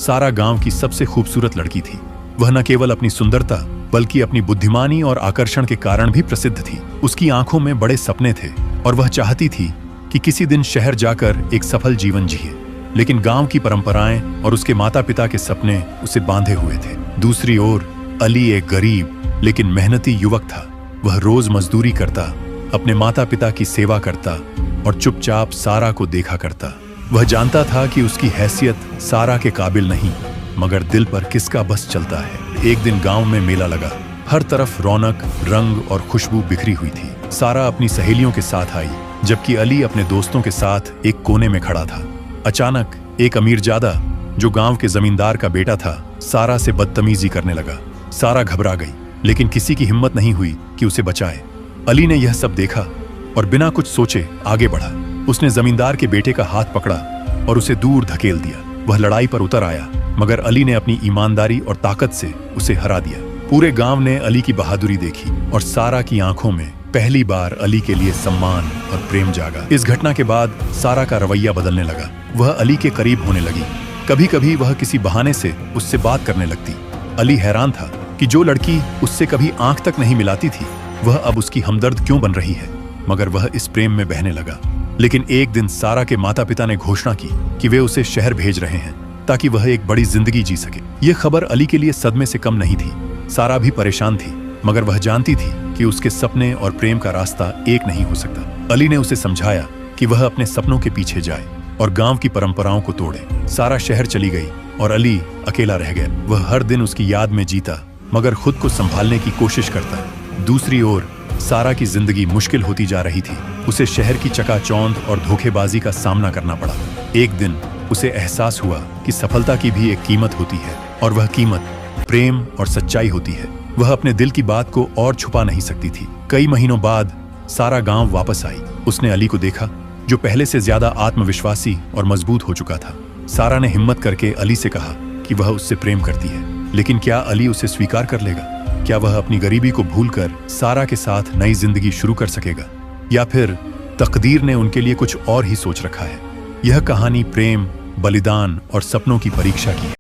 सारा गांव की सबसे खूबसूरत लड़की थी। वह न केवल अपनी सुंदरता बल्कि अपनी बुद्धिमानी और आकर्षण के कारण भी प्रसिद्ध थी। उसकी आंखों में बड़े सपने थे और वह चाहती थी कि किसी दिन शहर जाकर एक सफल जीवन जिए। लेकिन गांव की परंपराएं और उसके माता पिता के सपने उसे बांधे हुए थे। दूसरी ओर अली एक गरीब लेकिन मेहनती युवक था। वह रोज मजदूरी करता, अपने माता पिता की सेवा करता और चुपचाप सारा को देखा करता। वह जानता था कि उसकी हैसियत सारा के काबिल नहीं, मगर दिल पर किसका बस चलता है। एक दिन गांव में मेला लगा। हर तरफ रौनक, रंग और खुशबू बिखरी हुई थी। सारा अपनी सहेलियों के साथ आई, जबकि अली अपने दोस्तों के साथ एक कोने में खड़ा था। अचानक एक अमीरजादा, जो गांव के जमींदार का बेटा था, सारा से बदतमीजी करने लगा। सारा घबरा गई, लेकिन किसी की हिम्मत नहीं हुई कि उसे बचाए। अली ने यह सब देखा और बिना कुछ सोचे आगे बढ़ा। उसने जमींदार के बेटे का हाथ पकड़ा और उसे दूर धकेल दिया। वह लड़ाई पर उतर आया, मगर अली ने अपनी ईमानदारी और ताकत से उसे हरा दिया। पूरे गांव ने अली की बहादुरी देखी और सारा की आंखों में पहली बार अली के लिए सम्मान और प्रेम जागा। इस घटना के बाद सारा का रवैया बदलने लगा। वह अली के करीब होने लगी। कभी कभी वह किसी बहाने से उससे बात करने लगती। अली हैरान था कि जो लड़की उससे कभी आंख तक नहीं मिलाती थी, वह अब उसकी हमदर्द क्यों बन रही है। मगर वह इस प्रेम में बहने लगा। लेकिन एक दिन सारा के माता पिता ने घोषणा की कि वे उसे शहर भेज रहे हैं ताकि वह एक बड़ी जिंदगी जी सके। यह खबर अली के लिए सदमे से कम नहीं थी। सारा भी परेशान थी, मगर वह जानती थी कि उसके सपने और प्रेम का रास्ता एक नहीं हो सकता। अली ने उसे समझाया कि वह अपने सपनों के पीछे जाए और गांव की परंपराओं को तोड़े। सारा शहर चली गई और अली अकेला रह गया। वह हर दिन उसकी याद में जीता, मगर खुद को संभालने की कोशिश करता। दूसरी ओर सारा की जिंदगी मुश्किल होती जा रही थी। उसे शहर की चकाचौंध और धोखेबाजी का सामना करना पड़ा। एक दिन उसे एहसास हुआ कि सफलता की भी एक कीमत होती है, और वह कीमत प्रेम और सच्चाई होती है। वह अपने दिल की बात को और छुपा नहीं सकती थी। कई महीनों बाद सारा गांव वापस आई। उसने अली को देखा, जो पहले से ज्यादा आत्मविश्वासी और मजबूत हो चुका था। सारा ने हिम्मत करके अली से कहा कि वह उससे प्रेम करती है। लेकिन क्या अली उसे स्वीकार कर लेगा? क्या वह अपनी गरीबी को भूलकर सारा के साथ नई जिंदगी शुरू कर सकेगा, या फिर तकदीर ने उनके लिए कुछ और ही सोच रखा है? यह कहानी प्रेम, बलिदान और सपनों की परीक्षा की है।